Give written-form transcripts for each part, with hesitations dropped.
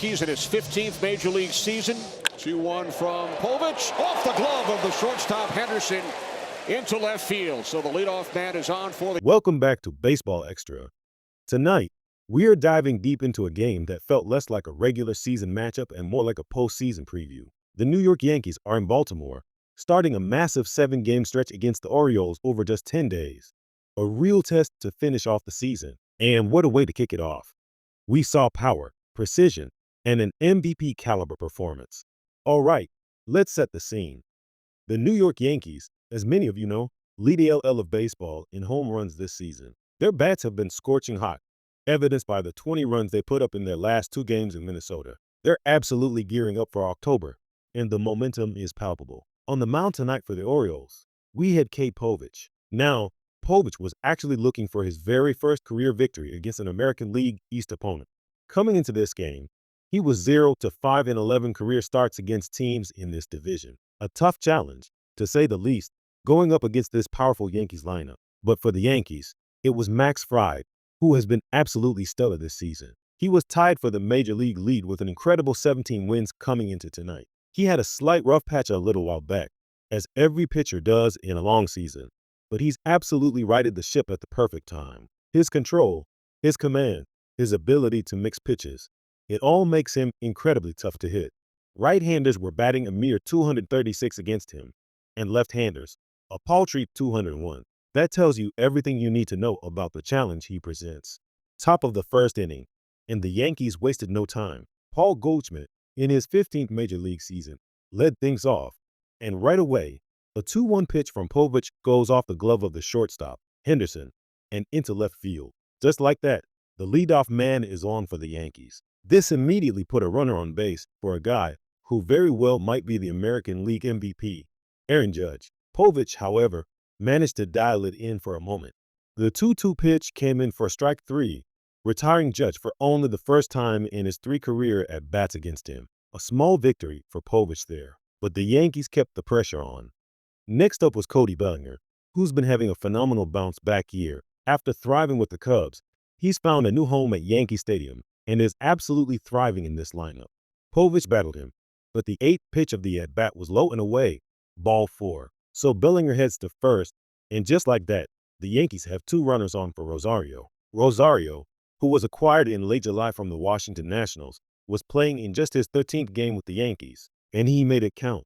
He's in his 15th Major League season. 2-1 from Povich. Off the glove of the shortstop Henderson into left field. So the leadoff man is on for the... Welcome back to Baseball Extra. Tonight, we are diving deep into a game that felt less like a regular season matchup and more like a postseason preview. The New York Yankees are in Baltimore, starting a massive 7-game stretch against the Orioles over just 10 days. A real test to finish off the season. And what a way to kick it off. We saw power, precision, and an MVP caliber performance. All right, let's set the scene. The New York Yankees, as many of you know, lead the AL of baseball in home runs this season. Their bats have been scorching hot, evidenced by the 20 runs they put up in their last 2 games in Minnesota. They're absolutely gearing up for October, and the momentum is palpable. On the mound tonight for the Orioles, we had Povich. Now, Povich was actually looking for his very first career victory against an American League East opponent. Coming into this game, he was 0-5 in 11 career starts against teams in this division. A tough challenge, to say the least, going up against this powerful Yankees lineup. But for the Yankees, it was Max Fried, who has been absolutely stellar this season. He was tied for the Major League lead with an incredible 17 wins coming into tonight. He had a slight rough patch a little while back, as every pitcher does in a long season, but he's absolutely righted the ship at the perfect time. His control, his command, his ability to mix pitches, it all makes him incredibly tough to hit. Right-handers were batting a mere 236 against him, and left-handers, a paltry 201. That tells you everything you need to know about the challenge he presents. Top of the first inning, and the Yankees wasted no time. Paul Goldschmidt, in his 15th Major League season, led things off, and right away, a 2-1 pitch from Povich goes off the glove of the shortstop, Henderson, and into left field. Just like that, the leadoff man is on for the Yankees. This immediately put a runner on base for a guy who very well might be the American League MVP, Aaron Judge. Povich, however, managed to dial it in for a moment. The 2-2 pitch came in for strike 3, retiring Judge for only the first time in his 3 career at-bats against him. A small victory for Povich there, but the Yankees kept the pressure on. Next up was Cody Bellinger, who's been having a phenomenal bounce-back year. After thriving with the Cubs, he's found a new home at Yankee Stadium and is absolutely thriving in this lineup. Povich battled him, but the 8th pitch of the at-bat was low and away, ball 4. So Bellinger heads to first, and just like that, the Yankees have 2 runners on for Rosario. Rosario, who was acquired in late July from the Washington Nationals, was playing in just his 13th game with the Yankees, and he made it count.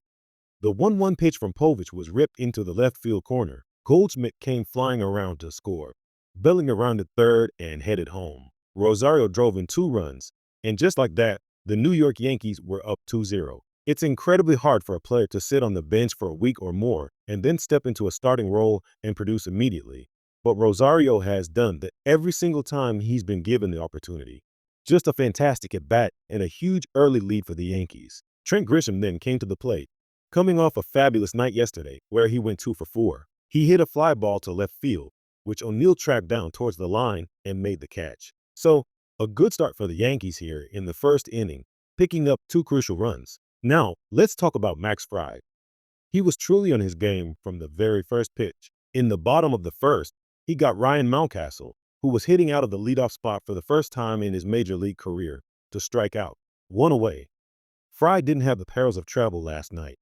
The 1-1 pitch from Povich was ripped into the left field corner. Goldschmidt came flying around to score. Bellinger rounded third and headed home. Rosario drove in 2 runs, and just like that, the New York Yankees were up 2-0. It's incredibly hard for a player to sit on the bench for a week or more and then step into a starting role and produce immediately. But Rosario has done that every single time he's been given the opportunity. Just a fantastic at-bat and a huge early lead for the Yankees. Trent Grisham then came to the plate, coming off a fabulous night yesterday where he went 2 for 4. He hit a fly ball to left field, which O'Neill tracked down towards the line and made the catch. So, a good start for the Yankees here in the first inning, picking up 2 crucial runs. Now, let's talk about Max Fried. He was truly on his game from the very first pitch. In the bottom of the first, he got Ryan Mountcastle, who was hitting out of the leadoff spot for the first time in his Major League career, to strike out. 1 away. Fried didn't have the perils of travel last night.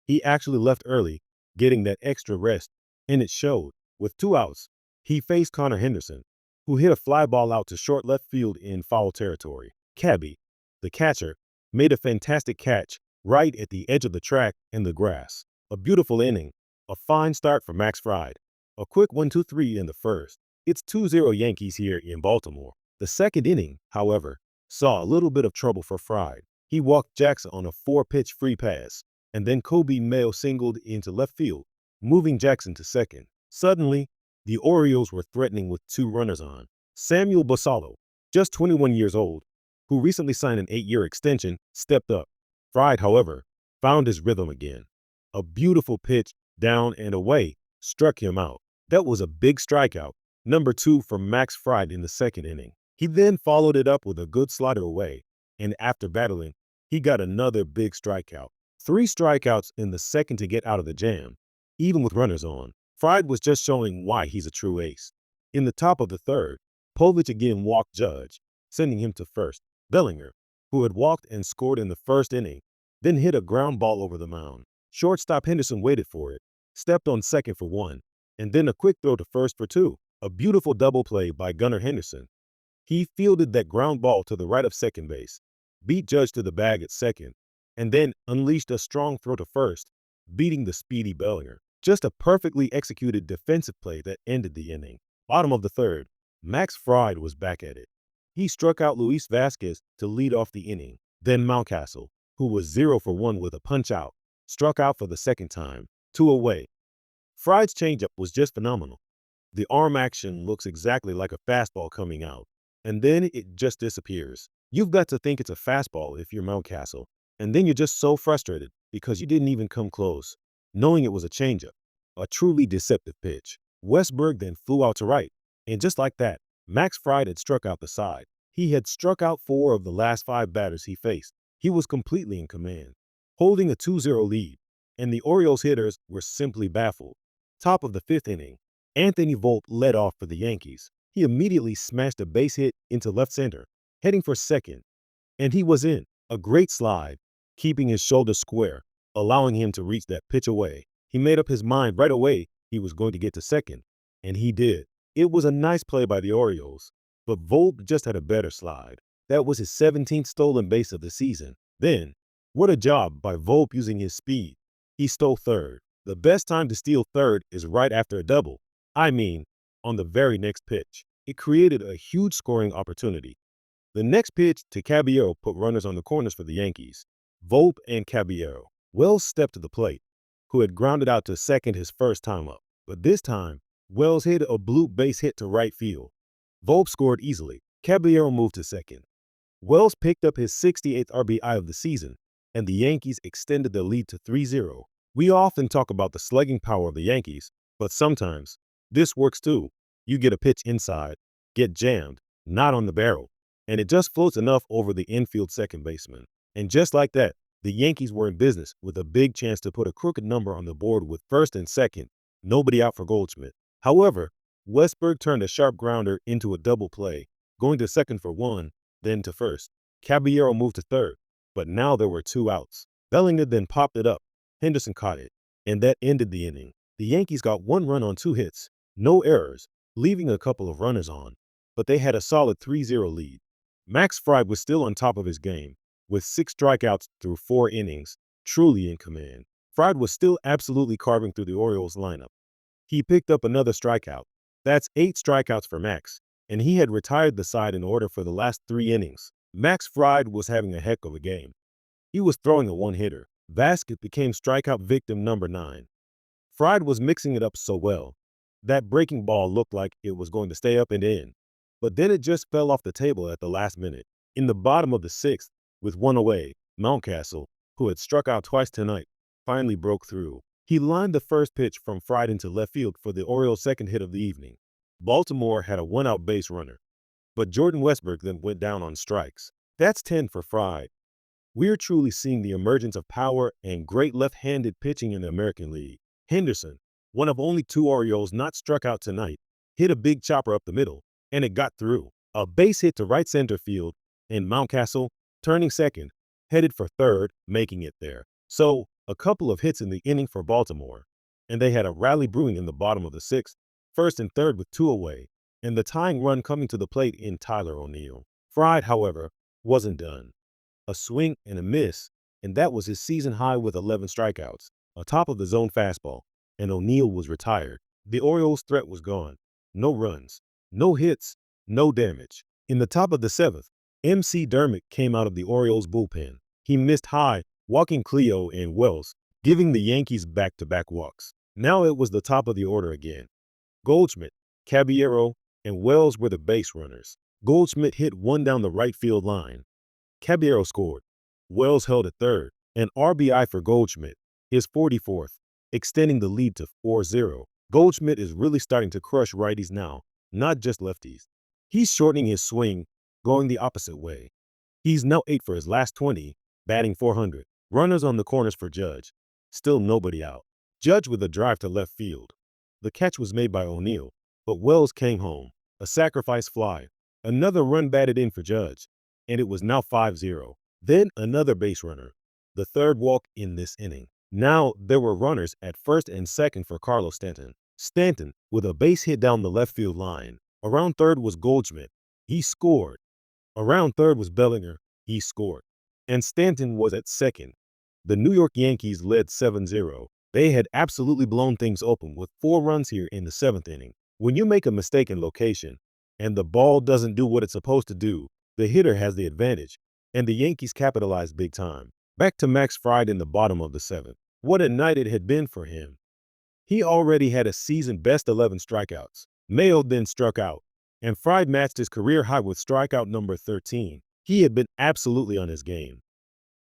He actually left early, getting that extra rest, and it showed. With 2 outs, he faced Connor Henderson, who hit a fly ball out to short left field in foul territory. Cabby, the catcher, made a fantastic catch right at the edge of the track and the grass. A beautiful inning, a fine start for Max Fried. A quick 1-2-3 in the first. It's 2-0 Yankees here in Baltimore. The second inning, however, saw a little bit of trouble for Fried. He walked Jackson on a 4-pitch free pass, and then Kobe Mayo singled into left field, moving Jackson to second. Suddenly, the Orioles were threatening with 2 runners on. Samuel Basallo, just 21 years old, who recently signed an 8-year extension, stepped up. Fried, however, found his rhythm again. A beautiful pitch, down and away, struck him out. That was a big strikeout, number 2 from Max Fried in the second inning. He then followed it up with a good slider away, and after battling, he got another big strikeout. 3 strikeouts in the second to get out of the jam, even with runners on. Fried was just showing why he's a true ace. In the top of the third, Povich again walked Judge, sending him to first. Bellinger, who had walked and scored in the first inning, then hit a ground ball over the mound. Shortstop Henderson waited for it, stepped on second for one, and then a quick throw to first for two. A beautiful double play by Gunnar Henderson. He fielded that ground ball to the right of second base, beat Judge to the bag at second, and then unleashed a strong throw to first, beating the speedy Bellinger. Just a perfectly executed defensive play that ended the inning. Bottom of the third, Max Fried was back at it. He struck out Luis Vasquez to lead off the inning. Then Mountcastle, who was 0 for 1 with a punch-out, struck out for the second time, 2 away. Fried's changeup was just phenomenal. The arm action looks exactly like a fastball coming out, and then it just disappears. You've got to think it's a fastball if you're Mountcastle, and then you're just so frustrated because you didn't even come close, knowing it was a changeup, a truly deceptive pitch. Westberg then flew out to right, and just like that, Max Fried had struck out the side. He had struck out 4 of the last 5 batters he faced. He was completely in command, holding a 2-0 lead, and the Orioles hitters were simply baffled. Top of the 5th inning, Anthony Volpe led off for the Yankees. He immediately smashed a base hit into left center, heading for second, and he was in. A great slide, keeping his shoulders square, allowing him to reach that pitch away. He made up his mind right away he was going to get to second, and he did. It was a nice play by the Orioles, but Volpe just had a better slide. That was his 17th stolen base of the season. Then, what a job by Volpe using his speed. He stole third. The best time to steal third is right after a double. I mean, on the very next pitch. It created a huge scoring opportunity. The next pitch to Caballero put runners on the corners for the Yankees. Volpe and Caballero. Wells stepped to the plate, who had grounded out to second his first time up. But this time, Wells hit a bloop base hit to right field. Volpe scored easily. Caballero moved to second. Wells picked up his 68th RBI of the season, and the Yankees extended their lead to 3-0. We often talk about the slugging power of the Yankees, but sometimes this works too. You get a pitch inside, get jammed, not on the barrel, and it just floats enough over the infield second baseman. And just like that, the Yankees were in business with a big chance to put a crooked number on the board with first and second, nobody out for Goldschmidt. However, Westberg turned a sharp grounder into a double play, going to second for one, then to first. Caballero moved to third, but now there were 2 outs. Bellinger then popped it up. Henderson caught it, and that ended the inning. The Yankees got 1 run on 2 hits, no errors, leaving a couple of runners on, but they had a solid 3-0 lead. Max Fried was still on top of his game, with 6 strikeouts through 4 innings, truly in command. Fried was still absolutely carving through the Orioles lineup. He picked up another strikeout. That's 8 strikeouts for Max, and he had retired the side in order for the last 3 innings. Max Fried was having a heck of a game. He was throwing a one-hitter. Vasquez became strikeout victim number 9. Fried was mixing it up so well. That breaking ball looked like it was going to stay up and in, but then it just fell off the table at the last minute. In the bottom of the 6th, with 1 away, Mountcastle, who had struck out twice tonight, finally broke through. He lined the first pitch from Fried into left field for the Orioles' second hit of the evening. Baltimore had a 1-out base runner, but Jordan Westberg then went down on strikes. That's 10 for Fried. We're truly seeing the emergence of power and great left-handed pitching in the American League. Henderson, one of only 2 Orioles not struck out tonight, hit a big chopper up the middle, and it got through. A base hit to right center field, and Mountcastle, turning second, headed for third, making it there. So, a couple of hits in the inning for Baltimore, and they had a rally brewing in the bottom of the 6th, first and third with 2 away, and the tying run coming to the plate in Tyler O'Neill. Fried, however, wasn't done. A swing and a miss, and that was his season high with 11 strikeouts, a top of the zone fastball, and O'Neill was retired. The Orioles' threat was gone. No runs, no hits, no damage. In the top of the 7th, MC Dermott came out of the Orioles' bullpen. He missed high, walking Cleo and Wells, giving the Yankees back-to-back walks. Now it was the top of the order again. Goldschmidt, Caballero, and Wells were the base runners. Goldschmidt hit one down the right field line. Caballero scored. Wells held at third. An RBI for Goldschmidt, his 44th, extending the lead to 4-0. Goldschmidt is really starting to crush righties now, not just lefties. He's shortening his swing, going the opposite way. He's now 8 for his last 20, batting .400. Runners on the corners for Judge. Still nobody out. Judge with a drive to left field. The catch was made by O'Neill, but Wells came home. A sacrifice fly. Another run batted in for Judge, and it was now 5-0. Then another base runner, the third walk in this inning. Now there were runners at first and second for Carlos Stanton. Stanton with a base hit down the left field line. Around third was Goldschmidt. He scored. Around third was Bellinger. He scored. And Stanton was at second. The New York Yankees led 7-0. They had absolutely blown things open with 4 runs here in the 7th inning. When you make a mistake in location and the ball doesn't do what it's supposed to do, the hitter has the advantage, and the Yankees capitalized big time. Back to Max Fried in the bottom of the 7th. What a night it had been for him. He already had a season-best 11 strikeouts. Mayo then struck out, and Fried matched his career high with strikeout number 13. He had been absolutely on his game.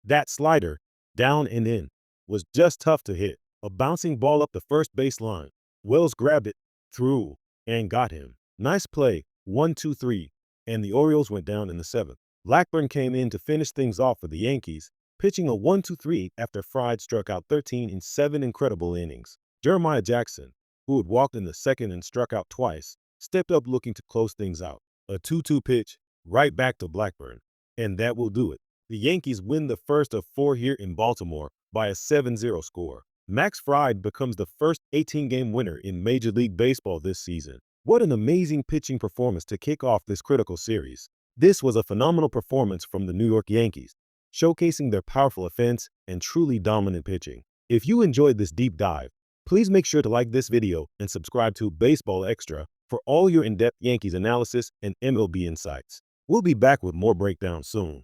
That slider, down and in, was just tough to hit. A bouncing ball up the first baseline. Wells grabbed it, threw, and got him. Nice play, 1-2-3, and the Orioles went down in the 7th. Blackburn came in to finish things off for the Yankees, pitching a 1-2-3 after Fried struck out 13 in 7 incredible innings. Jeremiah Jackson, who had walked in the 2nd and struck out twice, stepped up looking to close things out. A 2-2 pitch, right back to Blackburn. And that will do it. The Yankees win the first of 4 here in Baltimore by a 7-0 score. Max Fried becomes the first 18-game winner in Major League Baseball this season. What an amazing pitching performance to kick off this critical series. This was a phenomenal performance from the New York Yankees, showcasing their powerful offense and truly dominant pitching. If you enjoyed this deep dive, please make sure to like this video and subscribe to Baseball Extra for all your in-depth Yankees analysis and MLB insights. We'll be back with more breakdowns soon.